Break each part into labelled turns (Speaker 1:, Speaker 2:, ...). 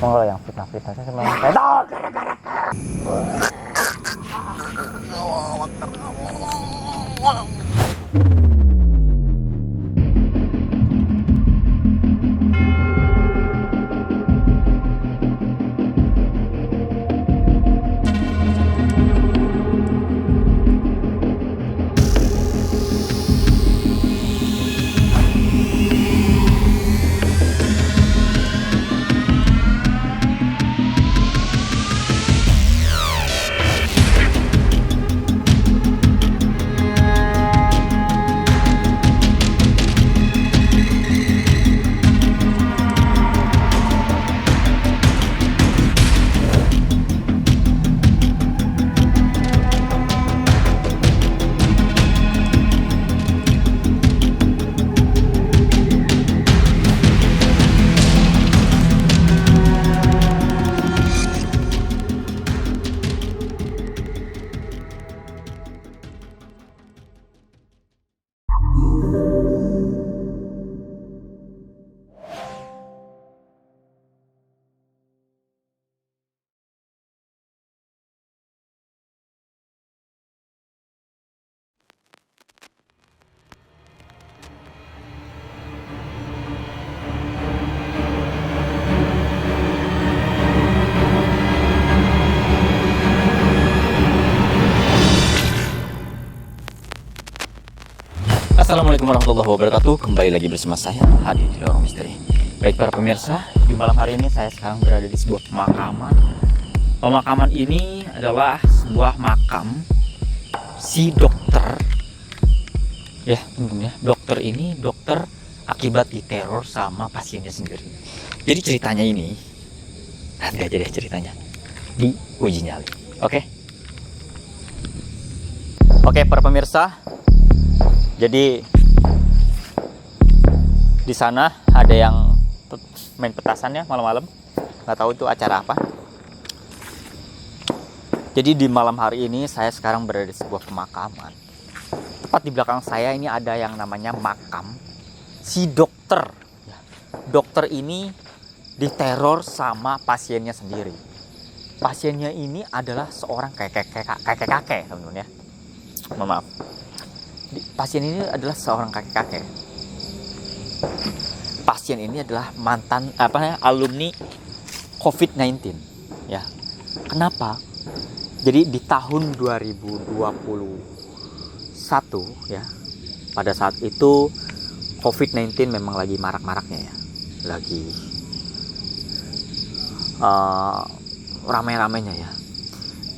Speaker 1: Kalau yang fitnah-fitnah saya memang kayak
Speaker 2: Assalamualaikum warahmatullahi wabarakatuh. Kembali lagi bersama saya Hadi di Lorong Misteri. Baik para pemirsa, di malam hari ini saya sekarang berada di sebuah pemakaman. Pemakaman ini adalah sebuah makam si dokter. Ya teman-teman ya, dokter ini dokter akibat diteror sama pasiennya sendiri. Jadi ceritanya ini, nanti aja deh ceritanya di uji nyali. Oke para pemirsa. Jadi di sana ada yang main petasan ya malam-malam, nggak tahu itu acara apa. Jadi di malam hari ini saya sekarang berada di sebuah pemakaman. Tepat di belakang saya ini ada yang namanya makam si dokter. Dokter ini diteror sama pasiennya sendiri. Pasiennya ini adalah seorang kakek teman-teman ya. Maaf. Pasien ini adalah seorang kakek-kakek. Pasien ini adalah mantan alumni COVID-19 ya. Kenapa? Jadi di tahun 2021 ya, pada saat itu COVID-19 memang lagi marak-maraknya ya. Lagi ramai-ramainya ya.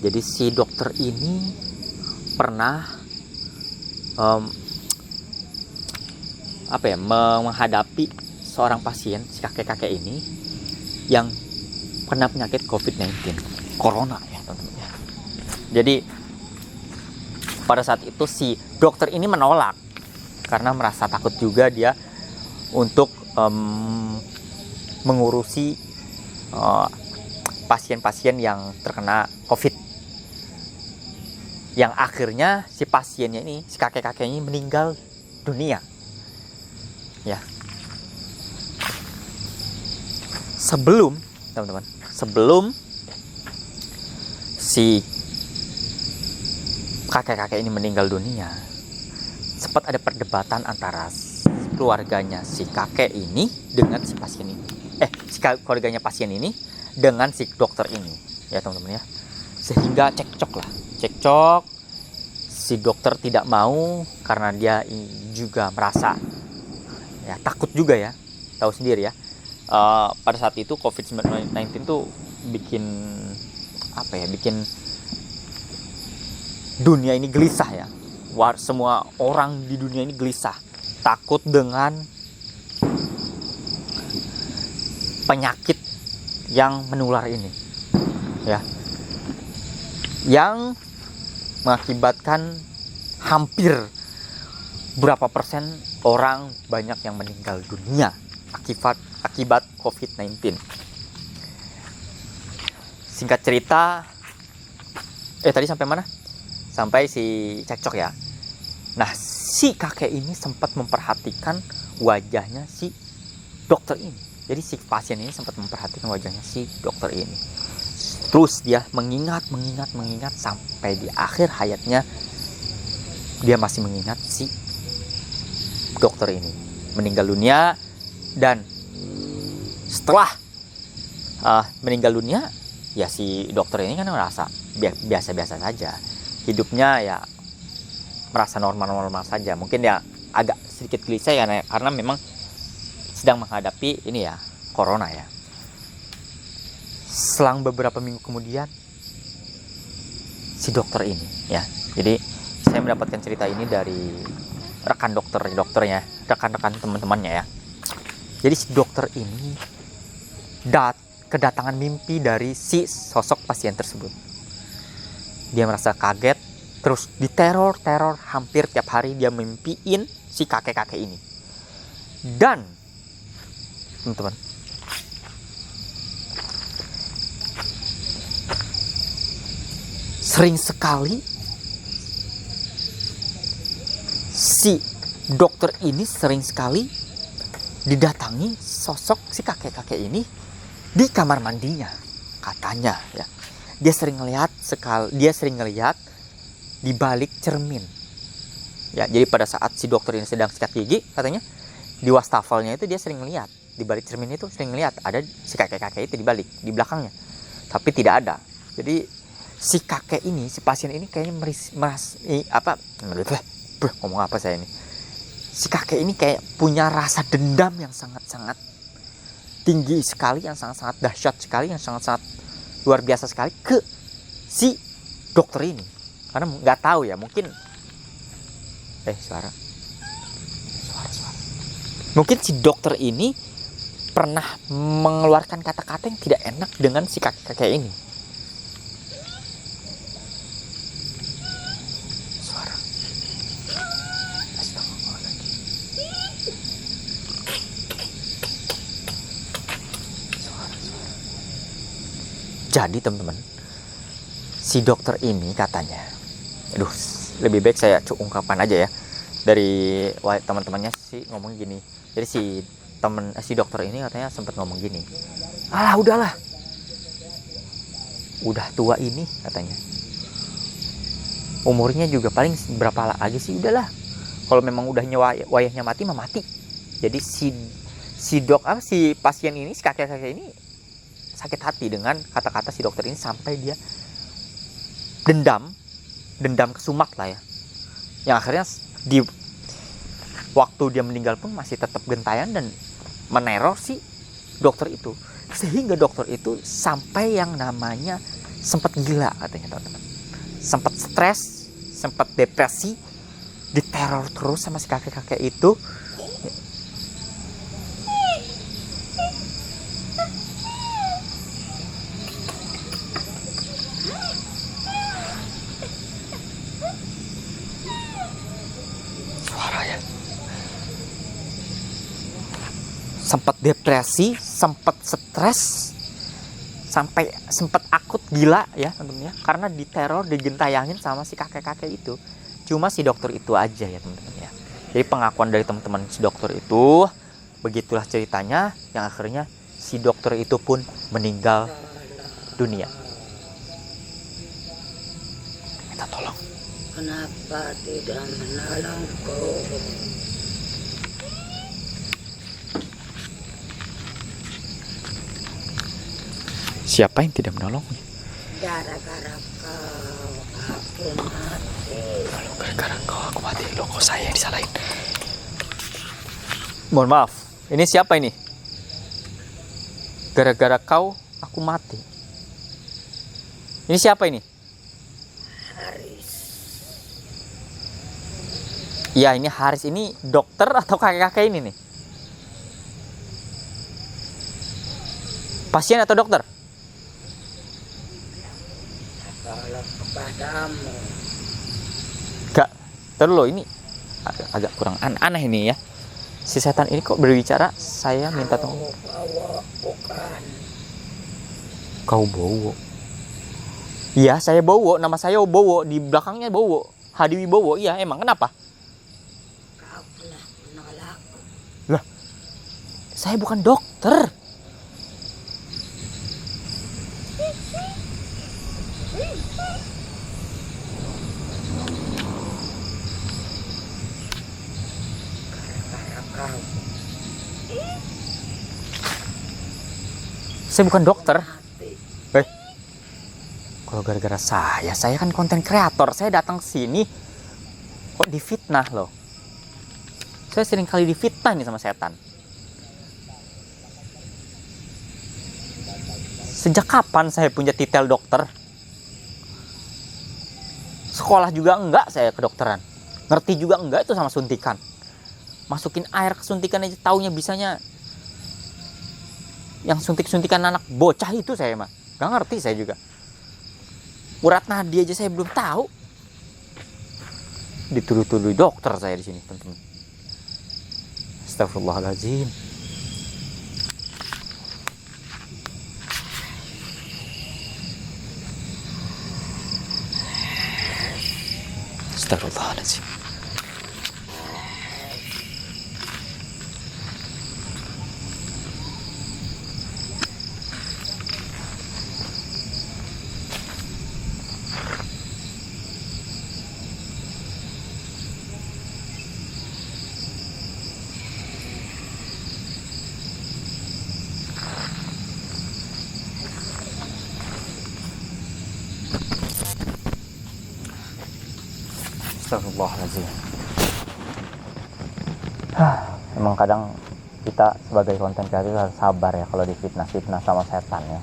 Speaker 2: Jadi si dokter ini pernah menghadapi seorang pasien, si kakek-kakek ini yang kena penyakit COVID-19, corona ya teman-teman ya. Jadi pada saat itu si dokter ini menolak karena merasa takut juga dia untuk mengurusi pasien-pasien yang terkena COVID. Yang akhirnya si pasiennya ini, si kakek-kakeknya meninggal dunia. Ya. Sebelum si kakek-kakek ini meninggal dunia, sempat ada perdebatan antara keluarganya si kakek ini dengan si pasien ini. Keluarganya pasien ini dengan si dokter ini, ya teman-teman ya. Sehingga cekcok, si dokter tidak mau karena dia juga merasa ya takut juga ya, tahu sendiri ya. Pada saat itu COVID-19 tuh bikin dunia ini gelisah ya. Semua orang di dunia ini gelisah, takut dengan penyakit yang menular ini ya, yang mengakibatkan hampir berapa persen orang banyak yang meninggal dunia akibat COVID-19. Singkat cerita, tadi sampai mana? Sampai si cekcok ya. Nah, si kakek ini sempat memperhatikan wajahnya si dokter ini. Jadi si pasien ini sempat memperhatikan wajahnya si dokter ini. Terus dia mengingat sampai di akhir hayatnya dia masih mengingat si dokter ini meninggal dunia. Dan setelah meninggal dunia, ya si dokter ini kan merasa biasa-biasa saja. Hidupnya ya merasa normal-normal saja. Mungkin ya agak sedikit klise ya, karena memang sedang menghadapi ini ya, corona ya. Selang beberapa minggu kemudian si dokter ini ya. Jadi saya mendapatkan cerita ini dari rekan dokternya, rekan-rekan teman-temannya ya. Jadi si dokter ini kedatangan mimpi dari si sosok pasien tersebut. Dia merasa kaget, terus diteror hampir tiap hari dia mimpiin si kakek-kakek ini. Dan teman-teman, sering sekali si dokter ini didatangi sosok si kakek-kakek ini di kamar mandinya, katanya ya. Dia sering ngelihat di balik cermin. Ya, jadi pada saat si dokter ini sedang sikat gigi, katanya di wastafelnya itu dia sering ngelihat, di balik cermin itu sering ngelihat ada si kakek-kakek itu di belakangnya. Tapi tidak ada. Jadi si kakek ini, si pasien ini kayaknya ngomong apa saya ini? Si kakek ini kayak punya rasa dendam yang sangat-sangat tinggi sekali, yang sangat-sangat dahsyat sekali, yang sangat-sangat luar biasa sekali ke si dokter ini. Karena nggak tahu ya, mungkin suara. Mungkin si dokter ini pernah mengeluarkan kata-kata yang tidak enak dengan si kakek-kakek ini. Jadi teman-teman, si dokter ini katanya, lebih baik saya ungkapkan aja ya, dari teman-temannya sih ngomong gini. Jadi si dokter ini katanya sempat ngomong gini, udahlah, udah tua ini katanya, umurnya juga paling berapa lagi sih, udahlah, kalau memang udah wayahnya mati mah mati. Jadi si pasien ini, si kakek-kakek ini sakit hati dengan kata-kata si dokter ini, sampai dia dendam kesumak lah ya. Yang akhirnya di waktu dia meninggal pun masih tetap gentayangan dan meneror si dokter itu, sehingga dokter itu sampai yang namanya sempat gila katanya teman-teman, sempat stres, sempat depresi, diteror terus sama si kakek-kakek itu. Sempat depresi, sempat stres, sampai sempat akut gila ya teman-teman ya, karena diteror, digentayangin sama si kakek-kakek itu. Cuma si dokter itu aja ya teman-teman ya. Jadi pengakuan dari teman-teman si dokter itu, begitulah ceritanya, yang akhirnya si dokter itu pun meninggal dunia. Minta tolong.
Speaker 3: Kenapa tidak menolongku?
Speaker 2: Siapa yang tidak menolongnya?
Speaker 3: Gara-gara kau aku mati.
Speaker 2: Lalu gara-gara aku mati, loh kok saya yang disalahin? Mohon maaf, ini siapa ini? Gara-gara kau aku mati. Ini siapa ini?
Speaker 3: Haris.
Speaker 2: Ya, ini Haris, ini dokter atau kakek-kakek ini nih? Pasien atau dokter?
Speaker 3: Kalau kepadamu.
Speaker 2: Gak, terus ini agak kurang aneh ini ya. Si setan ini kok berbicara, saya minta tolong.
Speaker 3: Bawa bukan.
Speaker 2: Kau Bowo? Iya, saya Bowo, nama saya Bowo, di belakangnya Bowo, Hadi Wibowo. Iya, emang kenapa?
Speaker 3: Kau telah menolakku.
Speaker 2: Lah, saya bukan dokter. dokter.
Speaker 3: Kau
Speaker 2: Saya bukan dokter.
Speaker 3: mati.
Speaker 2: Kalau gara-gara saya kan konten kreator. Saya datang ke sini kok difitnah loh. Saya sering kali difitnah nih sama setan. Sejak kapan saya punya titel dokter? Sekolah juga enggak saya kedokteran. Ngerti juga enggak itu sama suntikan. Masukin air ke suntikan aja taunya bisanya yang suntik-suntikan anak bocah itu saya mah. Gak ngerti saya juga. Urat nadi aja saya belum tahu. Dituduh-tuduh dokter saya di sini, teman-teman. Astagfirullahaladzim. Astagfirullahaladzim. Astagfirullahaladzim. Emang kadang kita sebagai konten kreator harus sabar ya kalau difitnah-fitnah sama setan ya.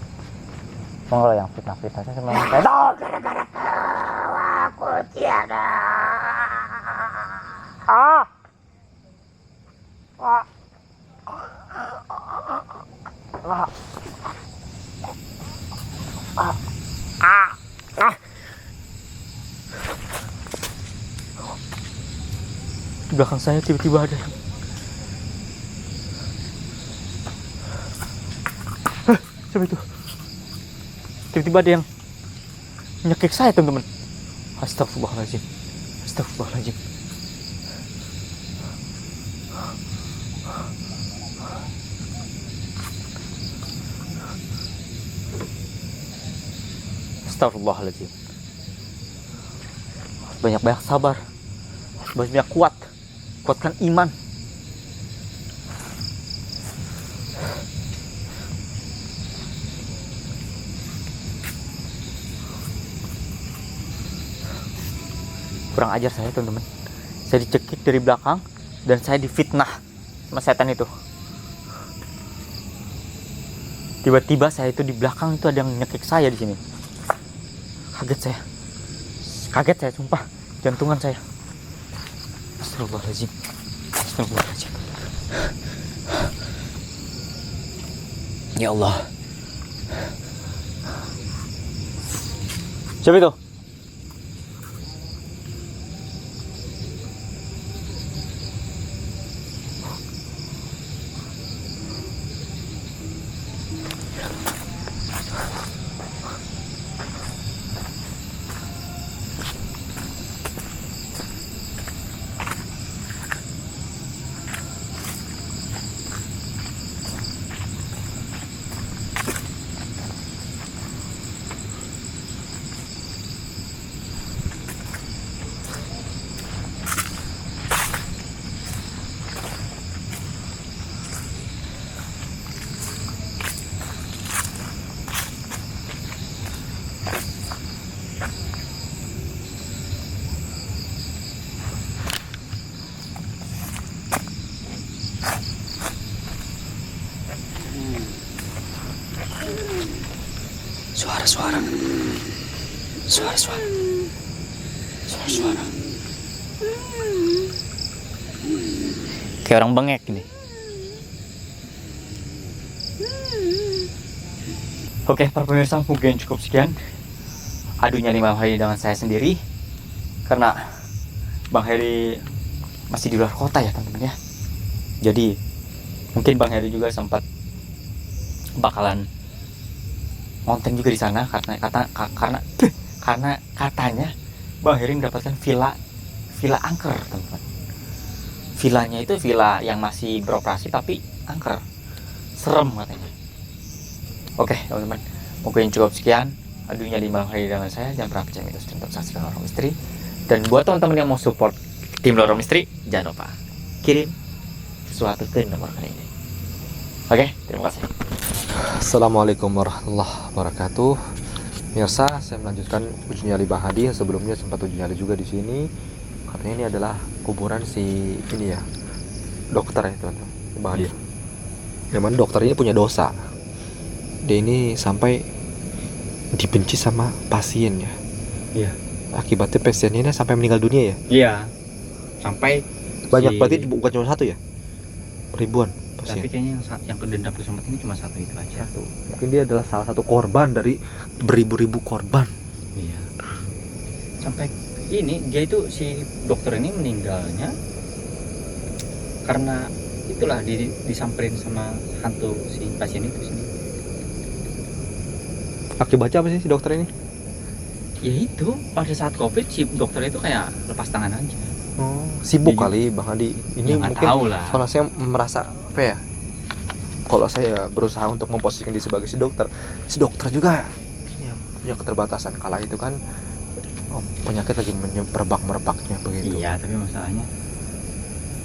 Speaker 2: Emang kalau yang fitnah-fitnahnya memang setan.
Speaker 3: Gara-gara kau aku tiada.
Speaker 2: Di belakang saya tiba-tiba ada yang siapa itu? Tiba-tiba ada yang nyekik saya, teman-teman. Astagfirullahaladzim. Astagfirullahaladzim. Astagfirullahaladzim. Banyak-banyak sabar. Banyak kuat. Kuatkan iman. Kurang ajar saya, teman-teman. Saya dicekik dari belakang dan saya difitnah sama setan itu. Tiba-tiba saya itu di belakang itu ada yang nyekik saya di sini. Kaget saya, sumpah. Jantungan saya. Astagfirullahaladzim. Astagfirullahaladzim. Ya Allah. Siapa itu? Suara-suara. Kayak orang bengek ini. Oke, para pemirsa, mungkin cukup sekian adunya nih Bang Heri dengan saya sendiri, karena Bang Heri masih di luar kota ya, teman-teman ya. Jadi mungkin Bang Heri juga sempat bakalan konten juga di sana karena katanya Bang Heri mendapatkan villa angker, teman-teman. Villanya itu villa yang masih beroperasi tapi angker. serem katanya. Oke teman-teman, mungkin cukup sekian Aduhnya di malam hari dengan saya. Jangan pernah percaya mitos dan tetap saksikan Lorong Misteri. Dan buat teman-teman yang mau support tim Lorong Misteri, jangan lupa kirim sesuatu ke nomor kali ini. Oke, terima kasih.
Speaker 4: Assalamualaikum warahmatullahi wabarakatuh. Mirsa, saya melanjutkan uji nyali Bang Hadi. Sebelumnya sempat uji nyali juga di sini. Katanya ini adalah kuburan si ini ya, dokter ya teman-teman, Bang Hadi. Memang dokter ini punya dosa. Dia ini sampai dibenci sama pasiennya.
Speaker 2: Iya.
Speaker 4: Akibatnya pasiennya ini sampai meninggal dunia ya.
Speaker 2: Iya. Sampai
Speaker 4: Banyak berarti bukan cuma satu ya? Ribuan pasien.
Speaker 2: tapi kayaknya yang kedendam kesempatan ini cuma satu itu aja.
Speaker 4: Mungkin dia adalah salah satu korban dari beribu-ribu korban.
Speaker 2: Iya. Sampai ini dia itu si dokter ini meninggalnya karena itulah disamperin sama hantu si pasien itu sendiri.
Speaker 4: Akibatnya apa sih si dokter ini?
Speaker 2: Ya itu pada saat COVID si dokter itu kayak lepas tangan aja.
Speaker 4: Oh, sibuk
Speaker 2: Jadi,
Speaker 4: kali Bang Hadi. Ini
Speaker 2: ya nggak
Speaker 4: mungkin
Speaker 2: tahu lah.
Speaker 4: kalau saya merasa apa ya? Kalau saya berusaha untuk memposisikan diri sebagai si dokter juga ya, punya keterbatasan. Kala itu kan penyakit lagi merebaknya begitu.
Speaker 2: Iya, tapi masalahnya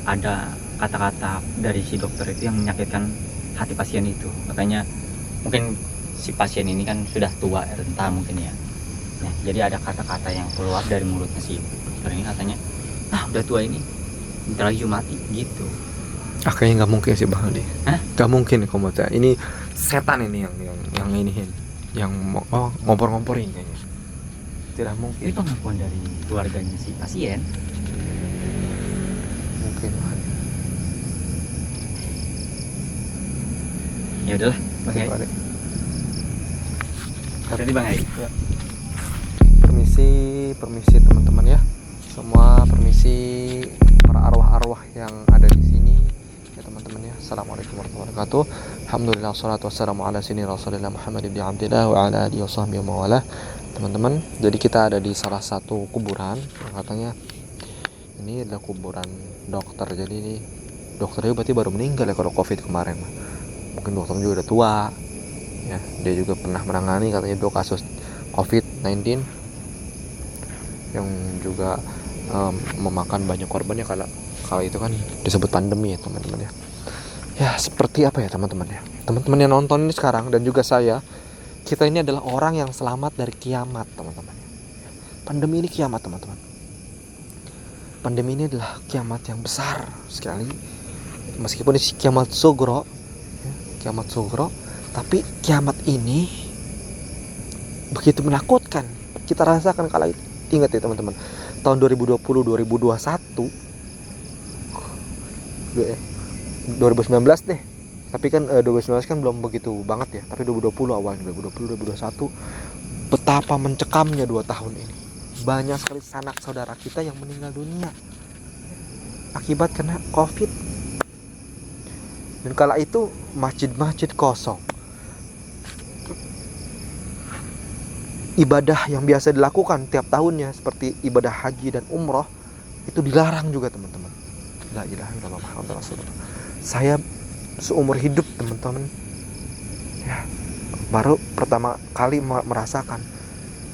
Speaker 2: ada kata-kata dari si dokter itu yang menyakitkan hati pasien itu. Makanya mungkin si pasien ini kan sudah tua renta mungkin ya. Nah, jadi ada kata-kata yang keluar dari mulutnya si dokter ini katanya, udah tua ini bentar lagi mati gitu.
Speaker 4: Kayaknya nggak mungkin sih Bang Hadi.
Speaker 2: Hah?
Speaker 4: Nggak mungkin komota. Ini setan ini yang iniin, yang ngompor-ngomporin kayaknya. Tidak
Speaker 2: Ini
Speaker 4: mungkin.
Speaker 2: pengakuan dari keluarganya si pasien.
Speaker 4: Mungkin Bang Hadi.
Speaker 2: Ya udahlah, oke.
Speaker 4: Bang Hadi.
Speaker 2: Tadi Bang Ai.
Speaker 4: Permisi teman-teman ya. Semua permisi para arwah-arwah yang ada di sini ya teman-teman ya. Assalamualaikum warahmatullahi wabarakatuh. Alhamdulillah wassalatu wassalamu ala sayyidina Rasulillah Muhammad ibn Abdillah wa ala alihi washabbihi wa mawalah. Teman-teman, jadi kita ada di salah satu kuburan yang katanya ini adalah kuburan dokter. Jadi ini dokternya berarti baru meninggal ya kalau Covid kemarin. Mungkin dokternya juga udah tua. Ya, dia juga pernah menangani katanya 2 kasus COVID-19 yang juga memakan banyak korban ya kalau itu kan disebut pandemi ya teman-teman ya. Ya seperti apa ya teman-teman ya. Teman-teman yang nonton ini sekarang dan juga saya, kita ini adalah orang yang selamat dari kiamat teman-teman. Pandemi ini kiamat teman-teman. Pandemi ini adalah kiamat yang besar sekali. Meskipun ini kiamat sugro, ya, kiamat sugro, tapi kiamat ini begitu menakutkan. Kita rasakan kala itu. Ingat ya teman-teman, tahun 2020, 2021, 2019 deh. Tapi kan 2019 kan belum begitu banget ya. Tapi 2020 awalnya, 2020, 2021, betapa mencekamnya 2 tahun ini. Banyak sekali sanak saudara kita yang meninggal dunia akibat kena COVID. Dan kala itu masjid-masjid kosong. Ibadah yang biasa dilakukan tiap tahunnya seperti ibadah haji dan umroh itu dilarang juga teman-teman. La ilaha illallah Muhammadur Rasulullah. Saya seumur hidup teman-teman ya baru pertama kali merasakan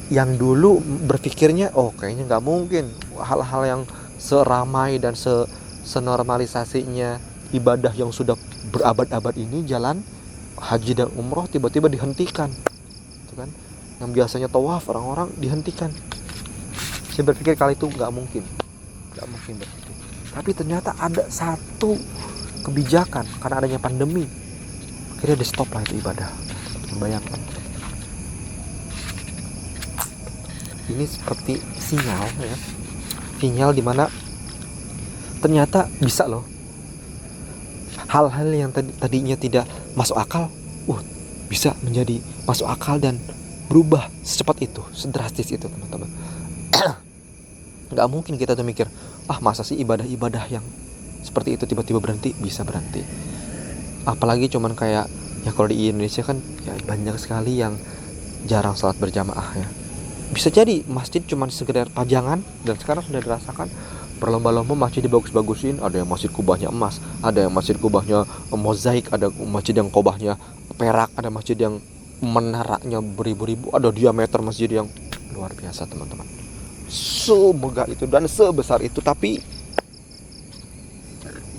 Speaker 4: yang dulu berpikirnya kayaknya nggak mungkin hal-hal yang seramai dan senormalisasinya ibadah yang sudah berabad-abad ini jalan haji dan umroh tiba-tiba dihentikan, gitu kan? Yang biasanya tawaf orang-orang dihentikan. Saya berpikir kali itu nggak mungkin berhenti. Tapi ternyata ada satu kebijakan karena adanya pandemi, akhirnya di stop lah itu ibadah. Bayangkan. Ini seperti sinyal ya, sinyal dimana ternyata bisa loh hal-hal yang tadinya tidak masuk akal, bisa menjadi masuk akal dan berubah secepat itu, sedrastis itu teman-teman. Nggak mungkin kita tuh mikir, masa sih ibadah-ibadah yang seperti itu tiba-tiba berhenti, bisa berhenti. Apalagi cuman kayak ya kalau di Indonesia kan ya banyak sekali yang jarang sholat berjamaah ya. Bisa jadi masjid cuman sekedar pajangan dan sekarang sudah dirasakan berlomba-lomba masjid dibagus-bagusin. Ada yang masjid kubahnya emas, ada yang masjid kubahnya mozaik, ada masjid yang kubahnya perak, ada masjid yang menaranya beribu-ribu, ada diameter masjid yang luar biasa teman-teman. Semegah itu dan sebesar itu, tapi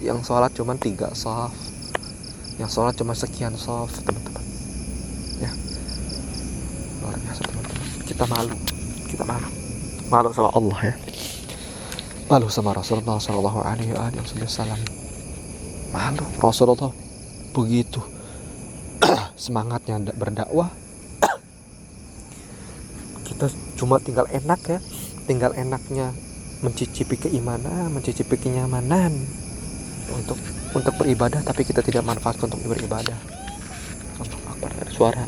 Speaker 4: yang sholat cuma 3 shaf, yang sholat cuma sekian shaf teman-teman ya. Luar biasa teman-teman. Kita malu sama Allah ya, malu sama Rasulullah Shallallahu Alaihi Wasallam. Malu Rasulullah begitu semangatnya berdakwah. Kita cuma tinggal enak ya, tinggal enaknya mencicipi keimanan, mencicipi kenyamanan untuk beribadah, tapi kita tidak manfaatkan untuk beribadah. Allahu Akbar, ada suara.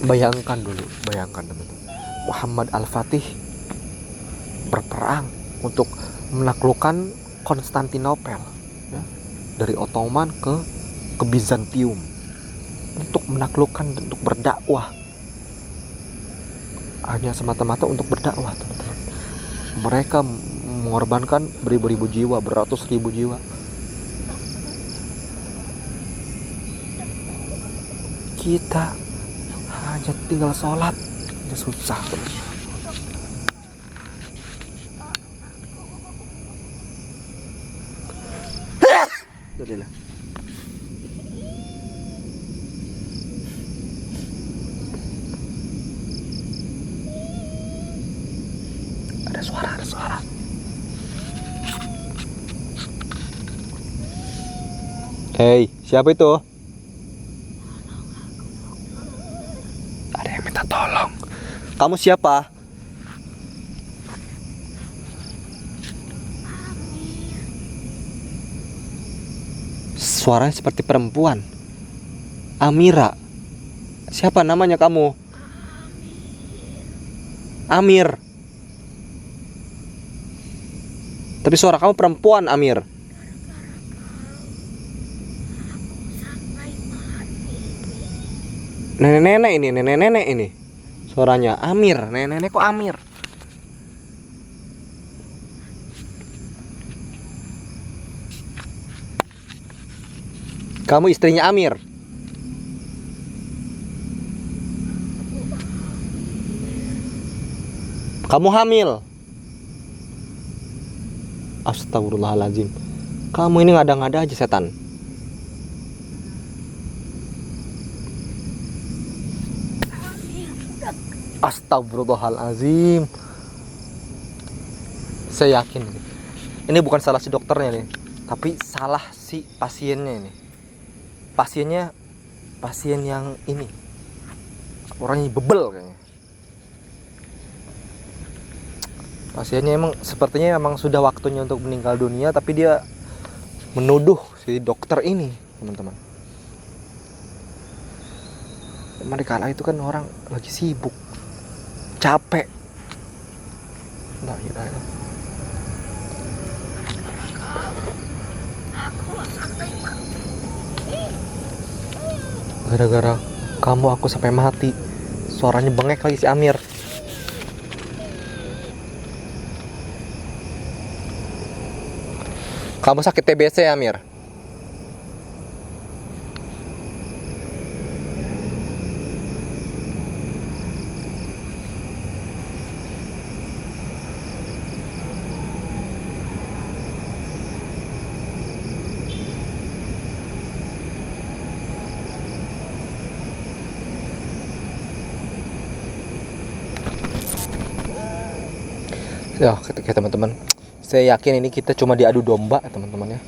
Speaker 4: Bayangkan teman-teman, Muhammad Al-Fatih berperang untuk menaklukkan Konstantinopel ya, dari Ottoman ke Bizantium, untuk menaklukkan, untuk berdakwah, hanya semata-mata untuk berdakwah teman-teman. Mereka mengorbankan beribu-ribu jiwa, beratus ribu jiwa. Kita hanya tinggal sholat aja susah teman. Jadilah. Ada suara. Hei, siapa itu? Ada yang minta tolong. Kamu siapa? Suaranya seperti perempuan. Amira. Siapa namanya kamu? Amir. Tapi suara kamu perempuan, Amir. Nenek-nenek ini. Suaranya Amir, nenek-nenek kok Amir. Kamu istrinya Amir. Kamu hamil. Astagfirullahaladzim. Kamu ini ngada-ngada aja setan. Astagfirullahaladzim. Saya yakin ini bukan salah si dokternya nih, tapi salah si pasiennya ini. Pasien yang ini orangnya bebel kayaknya. Pasiennya sepertinya memang sudah waktunya untuk meninggal dunia, tapi dia menuduh si dokter ini, teman-teman. Di kala itu kan orang lagi sibuk, capek. Nah, gara-gara kamu aku sampai mati. Suaranya bengek lagi si Amir. Kamu sakit TBC, Amir? Ya, ketika teman-teman, saya yakin ini kita cuma diadu domba, teman-teman ya.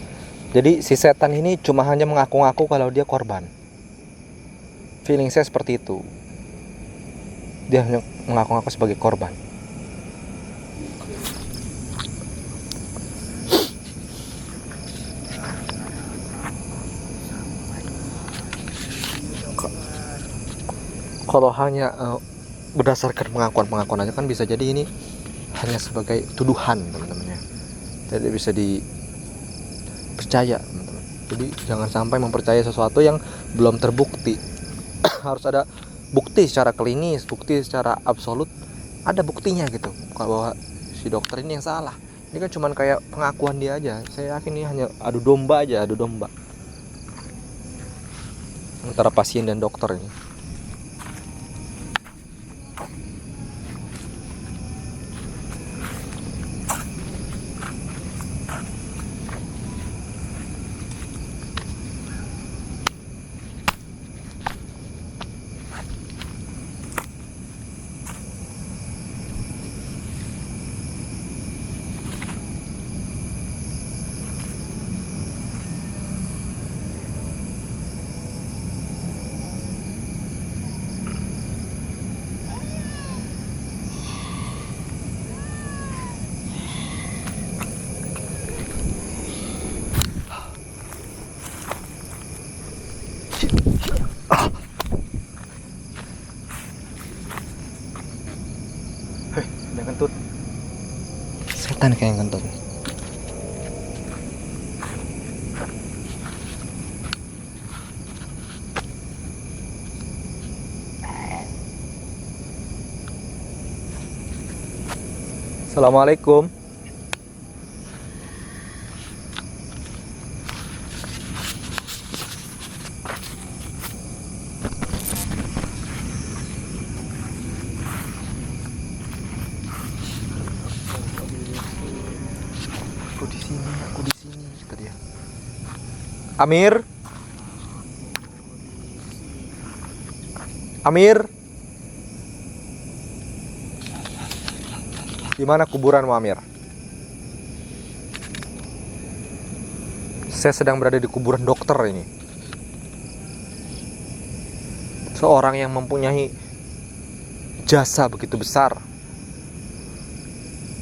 Speaker 4: Jadi si setan ini cuma hanya mengaku-ngaku kalau dia korban. Feeling saya seperti itu. Dia hanya mengaku-ngaku sebagai korban. Kalau hanya berdasarkan pengakuan-pengakuan aja kan bisa jadi ini hanya sebagai tuduhan, teman-teman ya. Jadi bisa dipercaya, teman-teman. Jadi jangan sampai mempercayai sesuatu yang belum terbukti. Harus ada bukti secara klinis, bukti secara absolut ada buktinya gitu kalau si dokter ini yang salah. Ini kan cuman kayak pengakuan dia aja. Saya yakin ini hanya adu domba aja, adu domba antara pasien dan dokter ini. Hei, ada yang kentut. Setan kayak yang kentut. Assalamualaikum. Aku di sini, kata dia. Amir. Amir. Di mana kuburanmu, Amir? Saya sedang berada di kuburan dokter ini. Seorang yang mempunyai jasa begitu besar.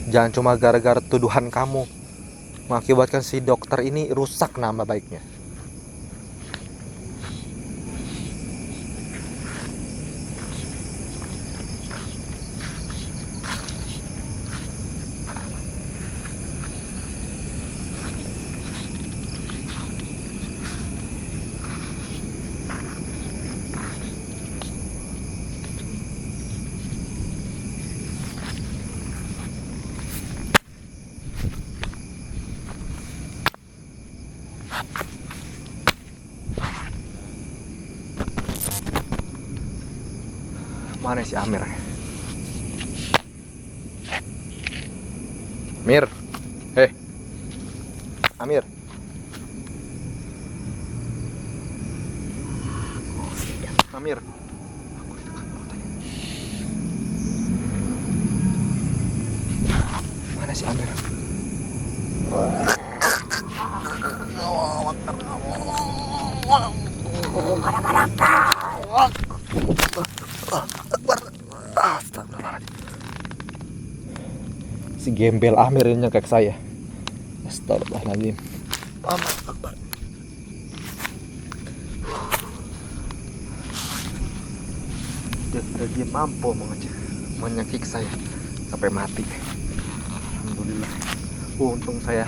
Speaker 4: Jangan cuma gara-gara tuduhan kamu mengakibatkan si dokter ini rusak nama baiknya. Mana si Amir? Amir. Amir. Amir. Mana si Amir? Si gembel Amir ini nyekek saya. Astagfirullahaladzim. Dia mampu menyekik saya sampai mati. Alhamdulillah. Untung saya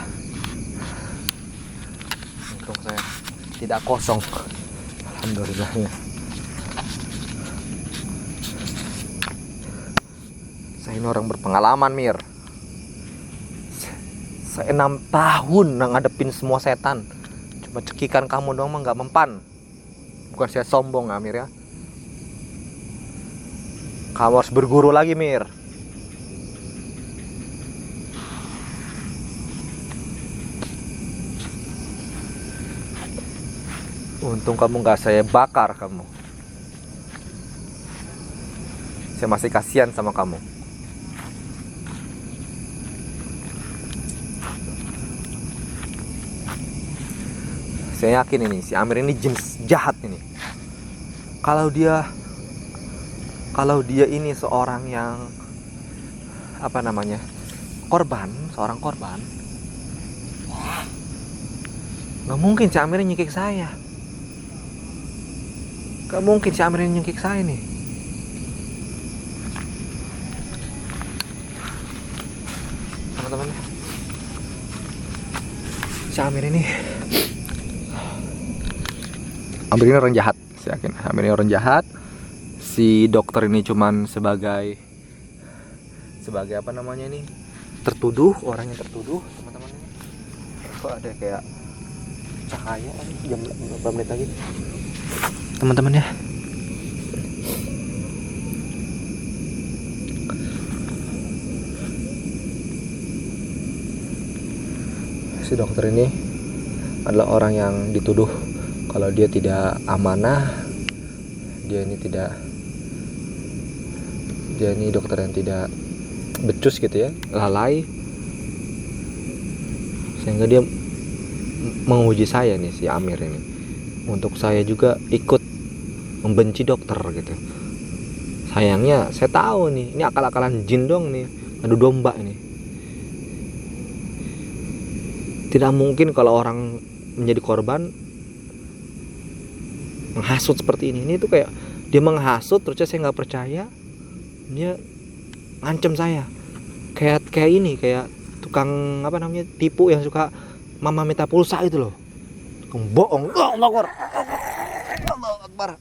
Speaker 4: tidak kosong. Alhamdulillahnya. Saya ini orang berpengalaman, Mir. Saya 6 tahun ngadepin semua setan. Cuma cekikan kamu doang mah gak mempan. Bukan saya sombong, Amir ya. Kamu harus berguru lagi, Mir. Untung kamu gak saya bakar kamu. Saya masih kasihan sama kamu. Saya yakin ini si Amir ini jenis jahat ini. Kalau dia ini seorang yang seorang korban, nggak mungkin si Amir ini nyekik saya. Nggak mungkin si Amir ini nyekik saya nih. Teman-teman, si Amir ini orang jahat, saya yakin. Amir ini orang jahat. Si dokter ini cuman sebagai sebagai apa namanya ini, tertuduh, orang yang tertuduh teman-teman. Kok ada kayak cahaya jam berapa menit lagi teman-teman ya. Si dokter ini adalah orang yang dituduh kalau dia tidak amanah, dia ini dokter yang tidak becus gitu ya, lalai, sehingga dia menguji saya nih, si Amir ini, untuk saya juga ikut membenci dokter gitu. Sayangnya saya tahu nih, ini akal-akalan jin dong nih, adu domba ini. Tidak mungkin kalau orang menjadi korban menghasut seperti ini. Ini tuh kayak dia menghasut, terus saya nggak percaya, dia ngancem saya. Kayak tukang apa namanya, tipu yang suka mama minta pulsa itu loh. Tukang bohong. Allahu Akbar. Allahu Akbar.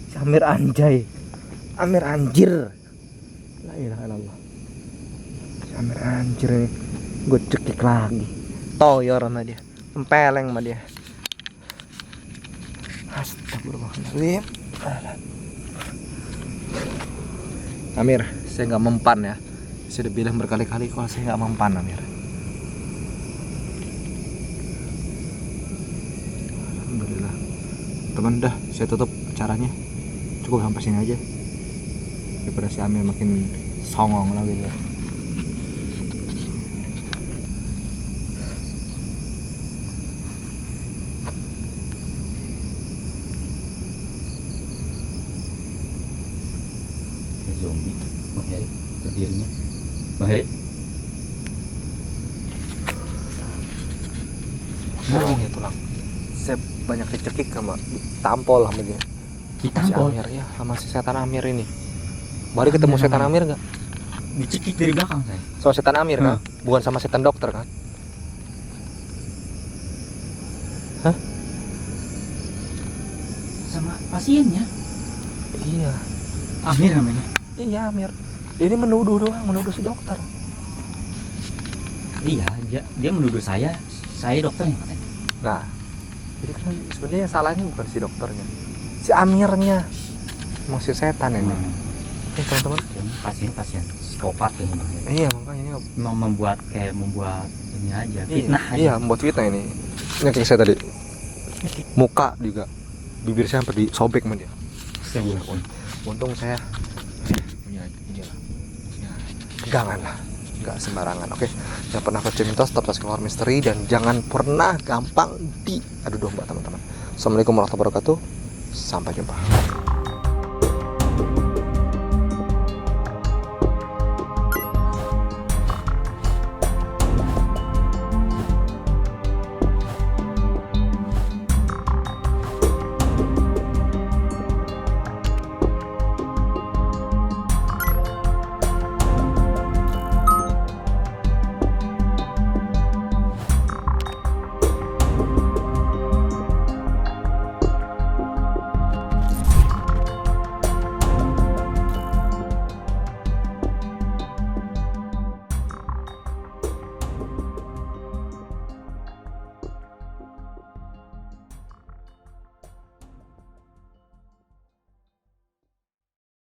Speaker 4: Si Amir anjay. Amir anjir. La ilaha illallah. Amir anjir ini, gue cekik lagi, toyor sama dia, empeleng sama dia. Astagfirullahaladzim. Amir, saya nggak mempan ya. Saya udah bilang berkali-kali kalau saya nggak mempan, Amir. Alhamdulillah. Teman, dah saya tutup acaranya. Cukup sampai sini aja. Daripada si Amir makin songong lagi ya.
Speaker 2: Zombie, Bang Heri, berdirinya, Bang Heri.
Speaker 4: Bohong ya tulang. Saya banyak dicekik sama, tampol sama dia.
Speaker 2: Ditampol?
Speaker 4: Si Amir ya, sama si setan Amir ini. Baru ketemu setan Amir nggak?
Speaker 2: Dicekik dari belakang saya.
Speaker 4: Sama setan Amir kan? Bukan sama setan dokter kan? Hah?
Speaker 2: Sama pasiennya.
Speaker 4: Iya.
Speaker 2: Amir namanya.
Speaker 4: Iya Amir. Ini menuduh doang, menuduh si dokter.
Speaker 2: Iya, dia menuduh saya dokternya katanya.
Speaker 4: Nah, jadi kan sebenarnya salahnya bukan si dokternya, si Amirnya, emang si setan ini. Teman-teman,
Speaker 2: Pasien psikopat ini.
Speaker 4: iya makanya ini
Speaker 2: membuat ini aja, fitnah aja.
Speaker 4: Iya, membuat fitnah ini. Ini kayak saya tadi, muka juga, bibir saya sampai disobek sama dia. Untung saya punya inilah, pegangan lah, nggak sembarangan. Oke, jangan pernah percaya mitos, tetap keluar misteri, dan jangan pernah gampang diadu domba teman-teman. Assalamualaikum warahmatullahi wabarakatuh. Sampai jumpa.